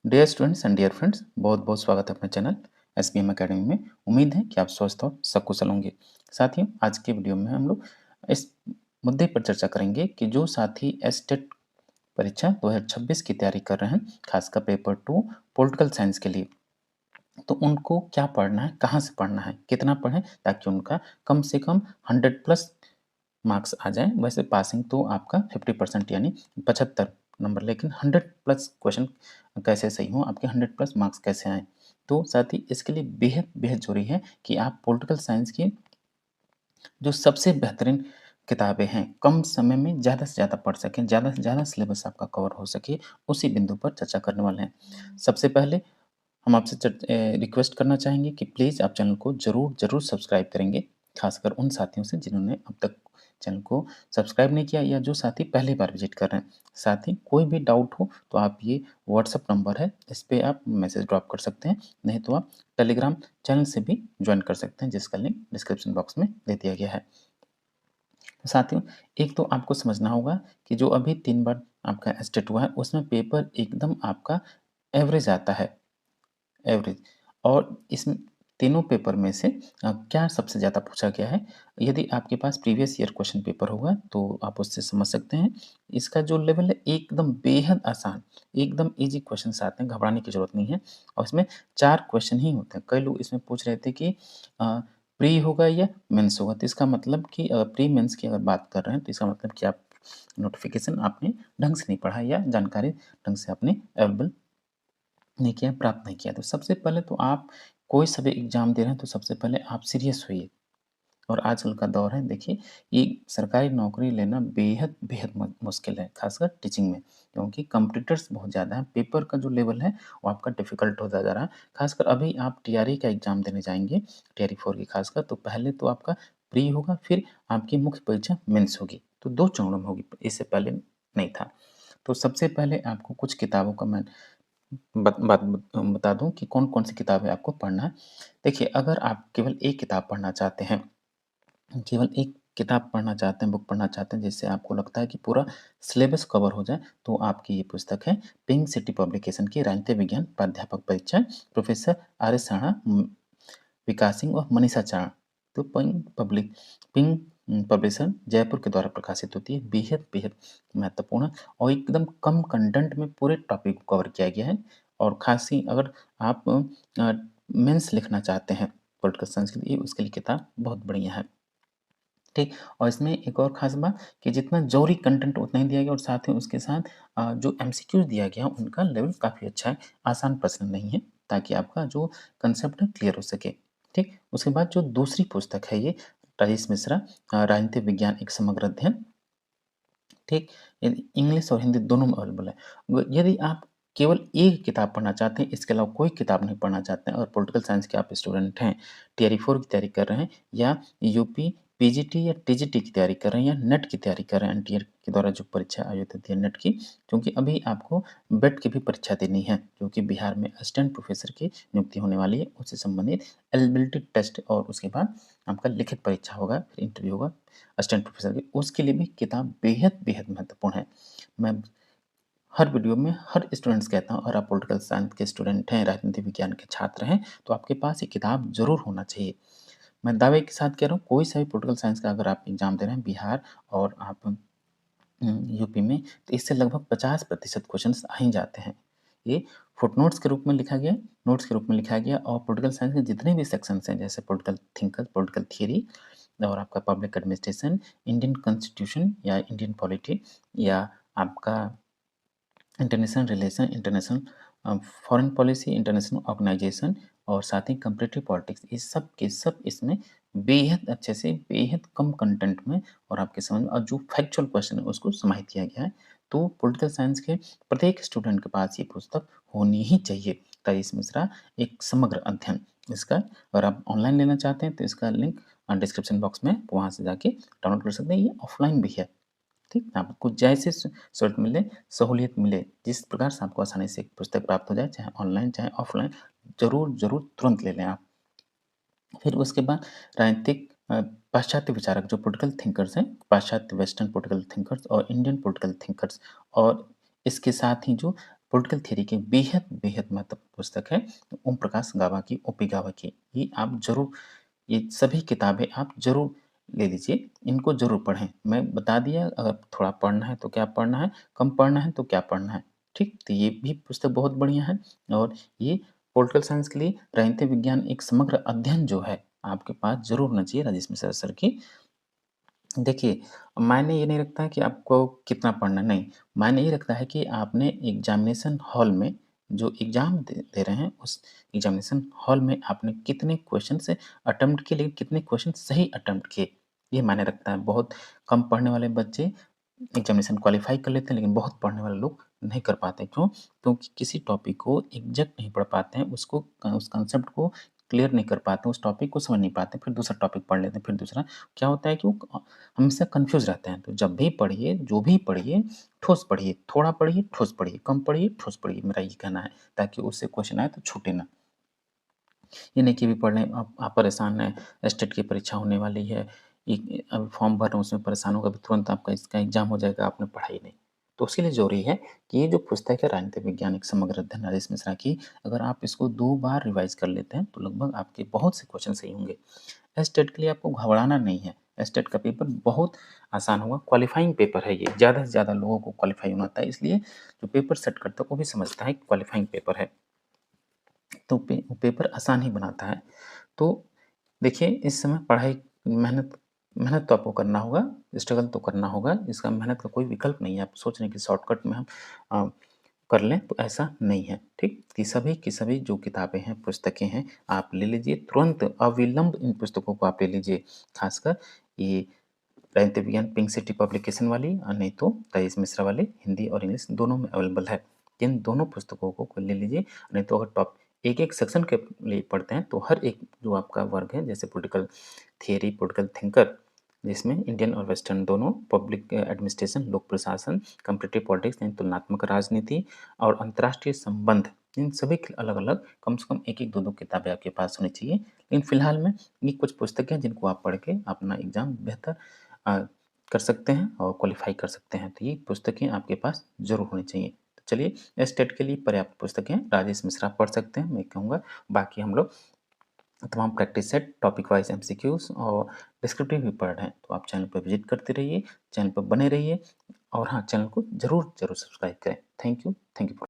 Dear students and dear friends, बहुत बहुत स्वागत है अपने चैनल एसपीएम एकेडमी में। उम्मीद है कि आप स्वस्थ और सकुशल होंगे। साथियों, आज के वीडियो में हम लोग इस मुद्दे पर चर्चा करेंगे कि जो साथी एसटेट परीक्षा 2026 की तैयारी कर रहे हैं, खासकर पेपर 2 पॉलिटिकल साइंस के लिए, तो उनको क्या पढ़ना है, कहाँ से पढ़ना है, कितना पढ़ें ताकि उनका कम से कम 100 प्लस मार्क्स आ जाए। वैसे पासिंग तो आपका 50% यानी 75 नंबर, लेकिन 100 प्लस क्वेश्चन कैसे सही हो, आपके 100 प्लस मार्क्स कैसे आए। तो साथ ही इसके लिए बेहद बेहद जरूरी है कि आप पॉलिटिकल साइंस की जो सबसे बेहतरीन किताबें हैं, कम समय में ज़्यादा से ज़्यादा पढ़ सकें, ज़्यादा से ज़्यादा सिलेबस आपका कवर हो सके, उसी बिंदु पर चर्चा करने वाले हैं। सबसे पहले हम आपसे रिक्वेस्ट करना चाहेंगे कि प्लीज़ आप चैनल को ज़रूर सब्सक्राइब करेंगे, खासकर उन साथियों से जिन्होंने अब तक चैनल को सब्सक्राइब नहीं किया या जो साथी पहली बार विजिट कर रहे हैं। साथ ही कोई भी डाउट हो तो आप ये व्हाट्सएप नंबर है, इस पे आप मैसेज ड्रॉप कर सकते हैं, नहीं तो आप टेलीग्राम चैनल से भी ज्वाइन कर सकते हैं, जिसका लिंक डिस्क्रिप्शन बॉक्स में दे दिया गया है। तो साथियों, एक तो आपको समझना होगा कि जो अभी 3 बार आपका एस्टेट हुआ है, उसमें पेपर एकदम आपका एवरेज आता है। एवरेज। और इस तीनों पेपर में से क्या सबसे ज़्यादा पूछा गया है? यदि आपके पास प्रीवियस ईयर क्वेश्चन पेपर होगा तो आप उससे समझ सकते हैं। इसका जो लेवल है एकदम बेहद आसान, एकदम ईज़ी क्वेश्चन्स आते हैं, घबराने की ज़रूरत नहीं है। और इसमें 4 क्वेश्चन ही होते हैं। कई लोग इसमें पूछ रहे थे कि प्री होगा या मेंस होगा? तो इसका मतलब कि प्री मेंस की अगर बात कर रहे हैं तो इसका मतलब कि आप नोटिफ़िकेशन आपने ढंग से नहीं पढ़ा या जानकारी ढंग से आपने अवेलेबल नहीं किया, प्राप्त नहीं किया। तो सबसे पहले तो आप कोई सा भी एग्ज़ाम दे रहे हैं तो सबसे पहले आप सीरियस होइए। और आजकल का दौर है, देखिए, ये सरकारी नौकरी लेना बेहद मुश्किल है, ख़ासकर टीचिंग में, क्योंकि कॉम्पिटिटर्स बहुत ज़्यादा हैं। पेपर का जो लेवल है वो आपका डिफ़िकल्ट होता जा रहा है। ख़ासकर अभी आप टीआरई का एग्ज़ाम देने जाएँगे, टीआरई 4 की ख़ासकर, तो पहले तो आपका प्री होगा, फिर आपकी मुख्य परीक्षा मेंस होगी। तो 2 चरणों में होगी, इससे पहले नहीं था। तो सबसे पहले आपको कुछ किताबों का मैं बता दूँ कि कौन-कौन सी किताबें आपको पढ़ना है। देखिए, अगर आप केवल एक किताब पढ़ना चाहते हैं, केवल एक किताब पढ़ना चाहते हैं, बुक पढ़ना चाहते हैं, जिससे आपको लगता है कि पूरा सिलेबस कवर हो जाए, तो आपकी ये पुस्तक है पिंक सिटी पब्लिकेशन की राजनीति विज्ञान प्राध्यापक परीक्षा, प्रोफ़ेसर आर एस राणा, विकास सिंह और मनीषा चारण। तो पिंक पब्लिशर जयपुर के द्वारा प्रकाशित होती है। बेहद महत्वपूर्ण है और एकदम कम कंटेंट में पूरे टॉपिक को कवर किया गया है। और खास ही अगर आप मेंस लिखना चाहते हैं पॉलिटिकल साइंस के लिए, उसके लिए किताब बहुत बढ़िया है। ठीक। और इसमें एक और ख़ास बात कि जितना ज़रूरी कंटेंट उतना ही दिया गया और साथ ही उसके साथ जो एमसीक्यूज़ दिया गया उनका लेवल काफ़ी अच्छा है, आसान प्रश्न नहीं है, ताकि आपका जो कंसेप्ट है क्लियर हो सके। ठीक। उसके बाद जो दूसरी पुस्तक है ये राजेश मिश्रा, राजनीतिक विज्ञान एक समग्र अध्ययन। ठीक। यदि इंग्लिश और हिंदी दोनों में अवेलेबल है। यदि आप केवल एक किताब पढ़ना चाहते हैं, इसके अलावा कोई किताब नहीं पढ़ना चाहते हैं और पॉलिटिकल साइंस के आप स्टूडेंट हैं, टियर 4 की तैयारी कर रहे हैं या यूपी, पीजीटी या टीजीटी की तैयारी कर रहे हैं या नेट की तैयारी कर रहे हैं, एनटीए के द्वारा जो परीक्षा आयोजित होती है नेट की, क्योंकि अभी आपको बेट की भी परीक्षा देनी है, क्योंकि बिहार में असिस्टेंट प्रोफेसर की नियुक्ति होने वाली है, उससे संबंधित एलिजिबिलिटी टेस्ट और उसके बाद आपका लिखित परीक्षा होगा, फिर इंटरव्यू होगा असिस्टेंट प्रोफेसर की, उसके लिए भी किताब बेहद महत्वपूर्ण है। मैं हर वीडियो में हर स्टूडेंट्स कहता हूँ, अगर आप पॉलिटिकल साइंस के स्टूडेंट हैं, राजनीति विज्ञान के छात्र हैं, तो आपके पास ये किताब ज़रूर होना चाहिए। मैं दावे के साथ कह रहा हूँ, कोई सा भी पॉलिटिकल साइंस का अगर आप एग्ज़ाम दे रहे हैं बिहार और आप यूपी में, तो इससे लगभग 50% क्वेश्चंस आ ही जाते हैं। ये फुटनोट्स के रूप में लिखा गया है, नोट्स के रूप में लिखा गया, और पॉलिटिकल साइंस के जितने भी सेक्शंस हैं, जैसे पॉलिटिकल थिंकर, पॉलिटिकल थियरी और आपका पब्लिक एडमिनिस्ट्रेशन, इंडियन कॉन्स्टिट्यूशन या इंडियन पॉलिटी, या आपका international relation, international foreign policy, international organisation और साथ ही कंपैरेटिव पॉलिटिक्स, ये सब के सब इसमें बेहद अच्छे से, बेहद कम कंटेंट में और आपके समझ में, और जो फैक्चुअल क्वेश्चन है उसको समाहित किया गया है। तो पॉलिटिकल साइंस के प्रत्येक स्टूडेंट के पास ये पुस्तक होनी ही चाहिए। राजेश मिश्रा एक समग्र अध्ययन, इसका अगर आप ऑनलाइन लेना चाहते हैं तो इसका लिंक डिस्क्रिप्शन बॉक्स में, वहाँ से जाके डाउनलोड कर सकते हैं। ये ऑफलाइन भी है। ठीक, आपको जैसे सहूलियत मिले, जिस प्रकार से आपको आसानी से एक पुस्तक प्राप्त हो जाए, चाहे ऑनलाइन चाहे ऑफलाइन, ज़रूर तुरंत ले लें आप। फिर उसके बाद राजनीतिक पाश्चात्य विचारक जो पॉलिटिकल थिंकर्स हैं, पाश्चात्य वेस्टर्न पॉलिटिकल थिंकर्स और इंडियन पॉलिटिकल थिंकर्स, और इसके साथ ही जो पॉलिटिकल थ्योरी की बेहद-बेहद महत्वपूर्ण पुस्तक है ओम प्रकाश गाबा की, ओपी गाबा की। ये आप ज़रूर ये सभी किताबें आप ज़रूर ले लीजिए, इनको ज़रूर पढ़ें। मैं बता दिया अगर थोड़ा पढ़ना है तो क्या पढ़ना है, कम पढ़ना है तो क्या पढ़ना है, ठीक? तो ये भी पुस्तक बहुत बढ़िया है और ये पॉलिटिकल साइंस के लिए राजनीतिक विज्ञान एक समग्र अध्ययन जो है, आपके पास ज़रूर होना चाहिए राजेश मिश्रा सर की। देखिए, मायने ये नहीं रखता है कि आपको कितना पढ़ना है, नहीं। मायने ये रखता है कि आपने एग्ज़ामिनेशन हॉल में जो एग्ज़ाम दे रहे हैं, उस एग्ज़ामिनेशन हॉल में आपने कितने क्वेश्चन्स अटेम्प्ट किए, लेकिन कितने क्वेश्चन सही अटेम्प्ट किए, ये मायने रखता है। बहुत कम पढ़ने वाले बच्चे एग्ज़ामिनेशन क्वालीफ़ाई कर लेते हैं, लेकिन बहुत पढ़ने वाले लोग नहीं कर पाते। क्यों? क्योंकि किसी टॉपिक को एग्ज़ैक्ट नहीं पढ़ पाते हैं, उसको उस कांसेप्ट को क्लियर नहीं कर पाते, उस टॉपिक को समझ नहीं पाते, फिर दूसरा टॉपिक पढ़ लेते हैं, फिर दूसरा। क्या होता है कि वो हमेशा कन्फ्यूज़ रहते हैं। तो जब भी पढ़िए, जो भी पढ़िए, ठोस पढ़िए, थोड़ा पढ़िए, ठोस पढ़िए, कम पढ़िए, ठोस पढ़िए, मेरा ये कहना है, ताकि उससे क्वेश्चन आए तो छूटे ना। ये नहीं कि अभी पढ़ लें, आप परेशान हैं, एस्टेट की परीक्षा होने वाली है, अभी फॉर्म भर रहे हैं, उसमें परेशान हो गए, अभी तुरंत आपका इसका एग्ज़ाम हो जाएगा, आपने पढ़ाई नहीं। तो उसके लिए ज़रूरी है कि ये जो पुस्तक है राजनीतिक विज्ञान एक समग्र अध्ययन राजेश मिश्रा की, अगर आप इसको 2 बार रिवाइज़ कर लेते हैं, तो लगभग आपके बहुत से क्वेश्चन सही होंगे। एस्टेट के लिए आपको घबराना नहीं है, एस्टेट का पेपर बहुत आसान होगा, क्वालीफाइंग पेपर है ये, ज़्यादा से ज़्यादा लोगों को क्वालीफाई होना होता है, इसलिए जो पेपर सेट करता है, वो भी समझता है कि क्वालीफाइंग पेपर है। तो पेपर आसान ही बनाता है। तो देखिए, इस समय पढ़ाई मेहनत मेहनत तो आपको करना होगा, स्ट्रगल तो करना होगा, इसका मेहनत का कोई विकल्प नहीं है। आप सोच रहे हैं कि शॉर्टकट में हम अ, कर लें, तो ऐसा नहीं है, ठीक? कि सभी की सभी जो किताबें हैं, पुस्तकें हैं, आप ले लीजिए, तुरंत अविलंब इन पुस्तकों को आप ले लीजिए। खासकर ये राजनीतिक विज्ञान पिंक सिटी पब्लिकेशन वाली नहीं तो राजेश मिश्रा वाले हिंदी और इंग्लिश दोनों में अवेलेबल है। इन दोनों पुस्तकों को ले लीजिए, नहीं तो अगर टॉप एक-एक सेक्शन के लिए पढ़ते हैं, तो हर एक जो आपका वर्ग है, जैसे पॉलिटिकल थियरी, पॉलिटिकल थिंकर, जिसमें इंडियन और वेस्टर्न दोनों, पब्लिक एडमिनिस्ट्रेशन, लोक प्रशासन, कॉम्पिटिटिव पॉलिटिक्स यानी तुलनात्मक राजनीति और अंतर्राष्ट्रीय संबंध, इन सभी के अलग-अलग कम से कम 1-1, 2-2 किताबें आपके पास होनी चाहिए। लेकिन फिलहाल में ये कुछ पुस्तकें हैं जिनको आप पढ़ के अपना एग्ज़ाम बेहतर अ, कर सकते हैं और क्वालीफ़ाई कर सकते हैं। तो ये पुस्तकें आपके पास ज़रूर होनी चाहिए। तो चलिए, स्टेट के लिए पर्याप्त पुस्तकें राजेश मिश्रा पढ़ सकते हैं, मैं कहूँगा। बाकी हम लोग तमाम practice set, topic wise MCQs और डिस्क्रिप्टिव भी पढ़ रहे हैं। तो आप चैनल पे विज़िट करते रहिए, चैनल पे बने रहिए और हाँ, चैनल को ज़रूर सब्सक्राइब करें। Thank you for